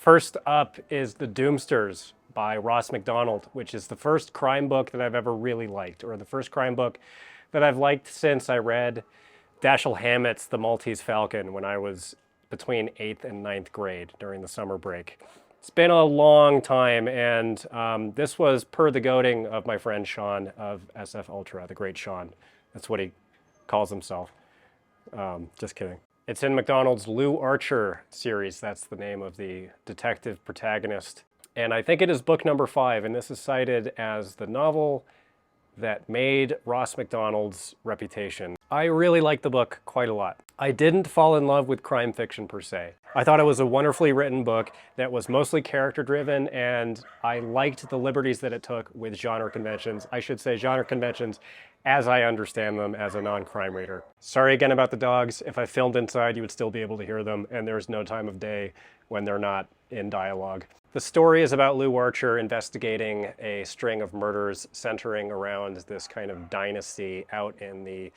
First up is The Doomsters by Russ MacDonald, which is the first crime book that I've ever really liked, or the first crime book that I've liked since I read Dashiell Hammett's The Maltese Falcon when I was between 8th and 9th grade during the summer break. It's been a long time, and this was per the goading of my friend Sean of SFUltra, the great Sean. That's what he calls himself. Just kidding. It's in MacDonald's Lou Archer series. That's the name of the detective protagonist. And I think it is book number 5, and this is cited as the novel that made Russ MacDonald's reputation. I really liked the book quite a lot. I didn't fall in love with crime fiction per se. I thought it was a wonderfully written book that was mostly character driven, and I liked the liberties that it took with genre conventions. I should say genre conventions as I understand them as a non-crime reader. Sorry again about the dogs. If I filmed inside, you would still be able to hear them, and there's no time of day when they're not in dialogue. The story is about Lou Archer investigating a string of murders centering around this kind of dynasty out in the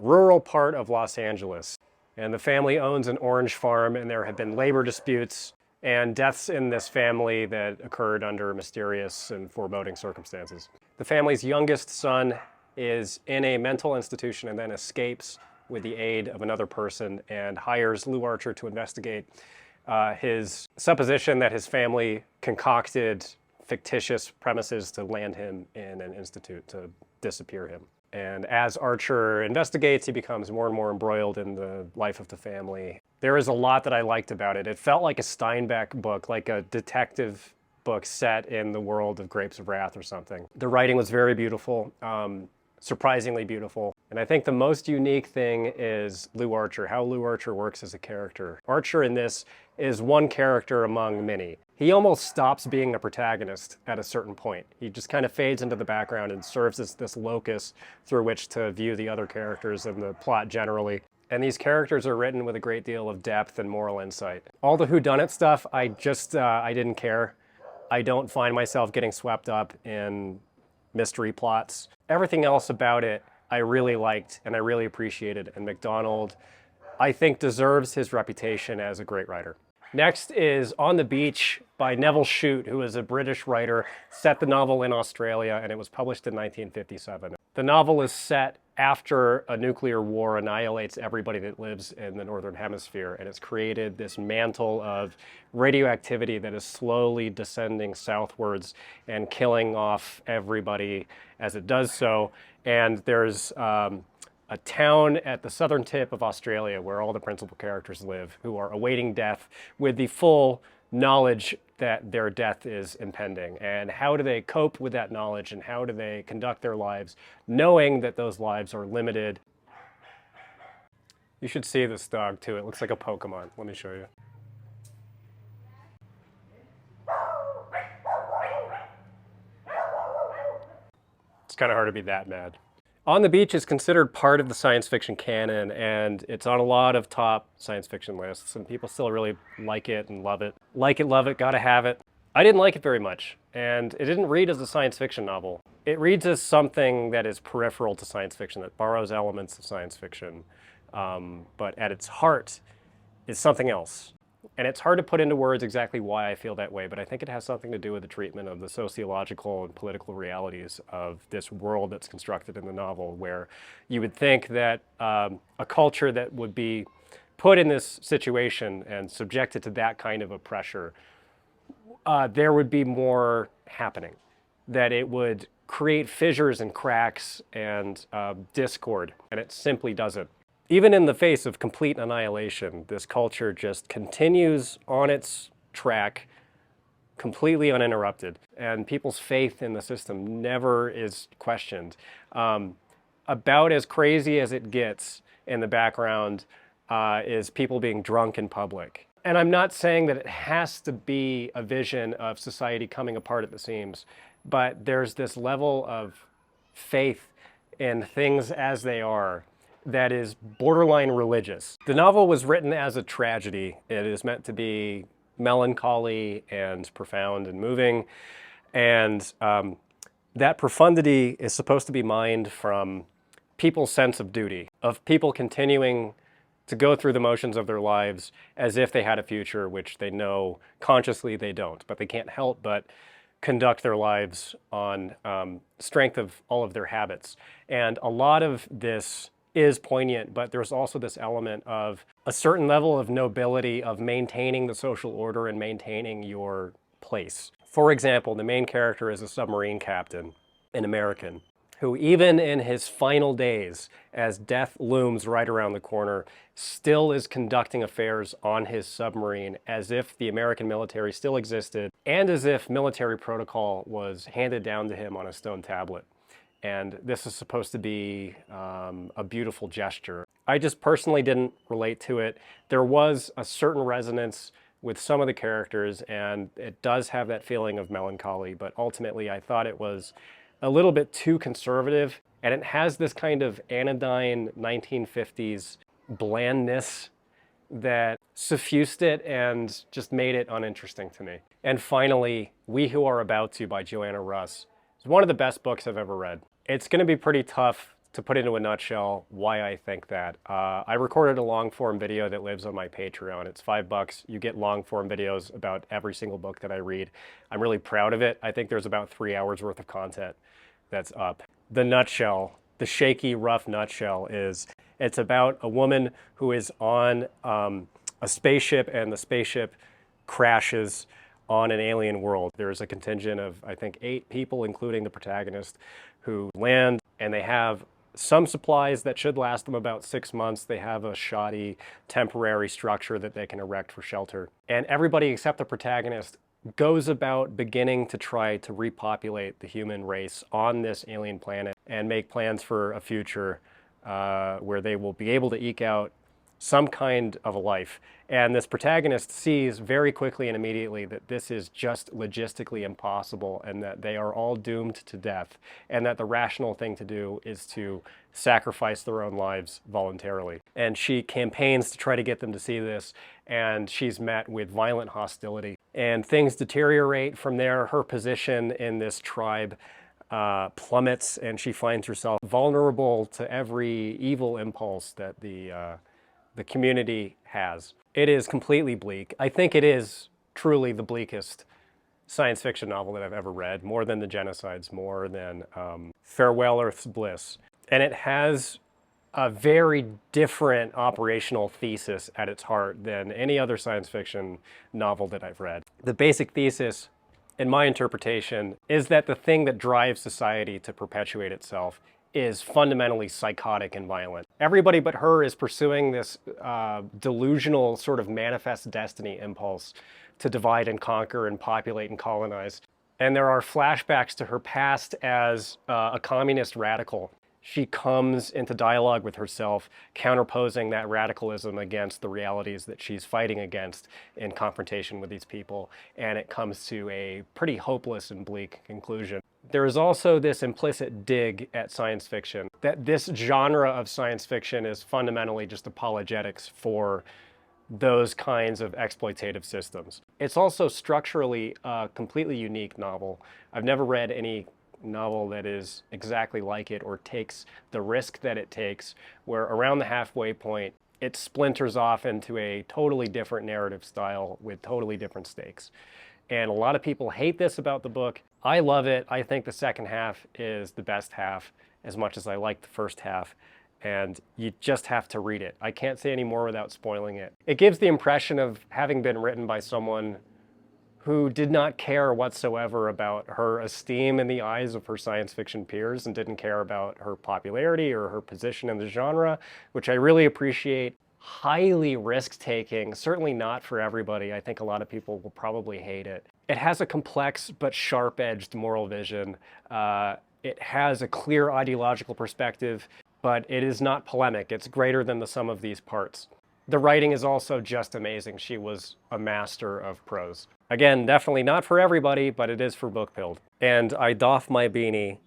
rural part of Los Angeles. And the family owns an orange farm, and there have been labor disputes and deaths in this family that occurred under mysterious and foreboding circumstances. The family's youngest son is in a mental institution and then escapes with the aid of another person and hires Lou Archer to investigate his supposition that his family concocted fictitious premises to land him in an institute to disappear him. And as Archer investigates, he becomes more and more embroiled in the life of the family. There is a lot that I liked about it. It felt like a Steinbeck book, like a detective book set in the world of Grapes of Wrath or something. The writing was very beautiful, surprisingly beautiful. And I think the most unique thing is Lou Archer, how Lou Archer works as a character. Archer in this is one character among many. He almost stops being a protagonist at a certain point. He just kind of fades into the background and serves as this locus through which to view the other characters and the plot generally. And these characters are written with a great deal of depth and moral insight. All the whodunit stuff, I didn't care. I don't find myself getting swept up in mystery plots. Everything else about it I really liked and I really appreciated, and MacDonald, I think, deserves his reputation as a great writer. Next is On the Beach by Nevil Shute, who is a British writer, set the novel in Australia, and it was published in 1957. The novel is set after a nuclear war annihilates everybody that lives in the Northern Hemisphere, and it's created this mantle of radioactivity that is slowly descending southwards and killing off everybody as it does so. And there's a town at the southern tip of Australia where all the principal characters live, who are awaiting death with the full knowledge that their death is impending. And how do they cope with that knowledge, and how do they conduct their lives knowing that those lives are limited? You should see this dog too. It looks like a Pokemon. Let me show you. It's kind of hard to be that mad. On the Beach is considered part of the science fiction canon, and it's on a lot of top science fiction lists, and people still really like it and love it. Like it, love it, gotta have it. I didn't like it very much, and it didn't read as a science fiction novel. It reads as something that is peripheral to science fiction, that borrows elements of science fiction, but at its heart is something else. And it's hard to put into words exactly why I feel that way, but I think it has something to do with the treatment of the sociological and political realities of this world that's constructed in the novel, where you would think that a culture that would be put in this situation and subjected to that kind of a pressure, there would be more happening, that it would create fissures and cracks and discord, and it simply doesn't. Even in the face of complete annihilation, this culture just continues on its track, completely uninterrupted, and people's faith in the system never is questioned. About as crazy as it gets in the background is people being drunk in public. And I'm not saying that it has to be a vision of society coming apart at the seams, but there's this level of faith in things as they are that is borderline religious. The novel was written as a tragedy. It is meant to be melancholy and profound and moving, and that profundity is supposed to be mined from people's sense of duty, of people continuing to go through the motions of their lives as if they had a future, which they know consciously they don't, but they can't help but conduct their lives on strength of all of their habits. And a lot of this is poignant, but there's also this element of a certain level of nobility of maintaining the social order and maintaining your place. For example, the main character is a submarine captain, an American, who even in his final days, as death looms right around the corner, still is conducting affairs on his submarine as if the American military still existed and as if military protocol was handed down to him on a stone tablet. And this is supposed to be a beautiful gesture. I just personally didn't relate to it. There was a certain resonance with some of the characters, and it does have that feeling of melancholy, but ultimately I thought it was a little bit too conservative, and it has this kind of anodyne 1950s blandness that suffused it and just made it uninteresting to me. And finally, We Who Are About To by Joanna Russ is one of the best books I've ever read. It's going to be pretty tough to put into a nutshell why I think that. I recorded a long form video that lives on my Patreon. It's $5. You get long form videos about every single book that I read. I'm really proud of it. I think there's about 3 hours worth of content that's up. The nutshell, the shaky, rough nutshell is it's about a woman who is on a spaceship, and the spaceship crashes on an alien world. There's a contingent of, I think, 8 people, including the protagonist, who land, and they have some supplies that should last them about 6 months. They have a shoddy temporary structure that they can erect for shelter. And everybody except the protagonist goes about beginning to try to repopulate the human race on this alien planet and make plans for a future where they will be able to eke out some kind of a life. And this protagonist sees very quickly and immediately that this is just logistically impossible and that they are all doomed to death, and that the rational thing to do is to sacrifice their own lives voluntarily. And she campaigns to try to get them to see this, and she's met with violent hostility. And things deteriorate from there. Her position in this tribe plummets, and she finds herself vulnerable to every evil impulse that the community has. It is completely bleak. I think it is truly the bleakest science fiction novel that I've ever read, more than The Genocides, more than Farewell Earth's Bliss. And it has a very different operational thesis at its heart than any other science fiction novel that I've read. The basic thesis, in my interpretation, is that the thing that drives society to perpetuate itself is fundamentally psychotic and violent. Everybody but her is pursuing this delusional sort of manifest destiny impulse to divide and conquer and populate and colonize. And there are flashbacks to her past as a communist radical. She comes into dialogue with herself, counterposing that radicalism against the realities that she's fighting against in confrontation with these people, and it comes to a pretty hopeless and bleak conclusion. There is also this implicit dig at science fiction, that this genre of science fiction is fundamentally just apologetics for those kinds of exploitative systems. It's also structurally a completely unique novel. I've never read any novel that is exactly like it or takes the risk that it takes, where around the halfway point it splinters off into a totally different narrative style with totally different stakes. And a lot of people hate this about the book. I love it. I think the second half is the best half as much as I like the first half, and you just have to read it. I can't say any more without spoiling it. It gives the impression of having been written by someone who did not care whatsoever about her esteem in the eyes of her science fiction peers and didn't care about her popularity or her position in the genre, which I really appreciate. Highly risk-taking, certainly not for everybody. I think a lot of people will probably hate it. It has a complex but sharp-edged moral vision. It has a clear ideological perspective, but it is not polemic. It's greater than the sum of these parts. The writing is also just amazing. She was a master of prose. Again, definitely not for everybody, but it is for Book Pilled. And I doff my beanie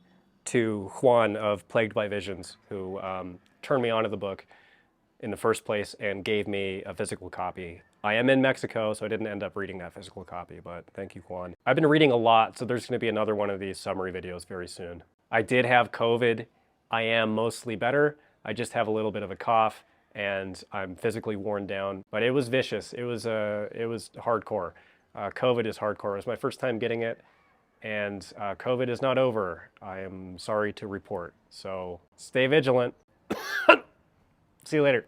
to Juan of Plagued by Visions, who turned me onto the book in the first place and gave me a physical copy. I am in Mexico, so I didn't end up reading that physical copy, but thank you, Juan. I've been reading a lot, so there's going to be another one of these summary videos very soon. I did have COVID. I am mostly better. I just have a little bit of a cough, and I'm physically worn down. But it was vicious. It was hardcore. COVID is hardcore. It was my first time getting it, and COVID is not over. I am sorry to report. So stay vigilant. See you later.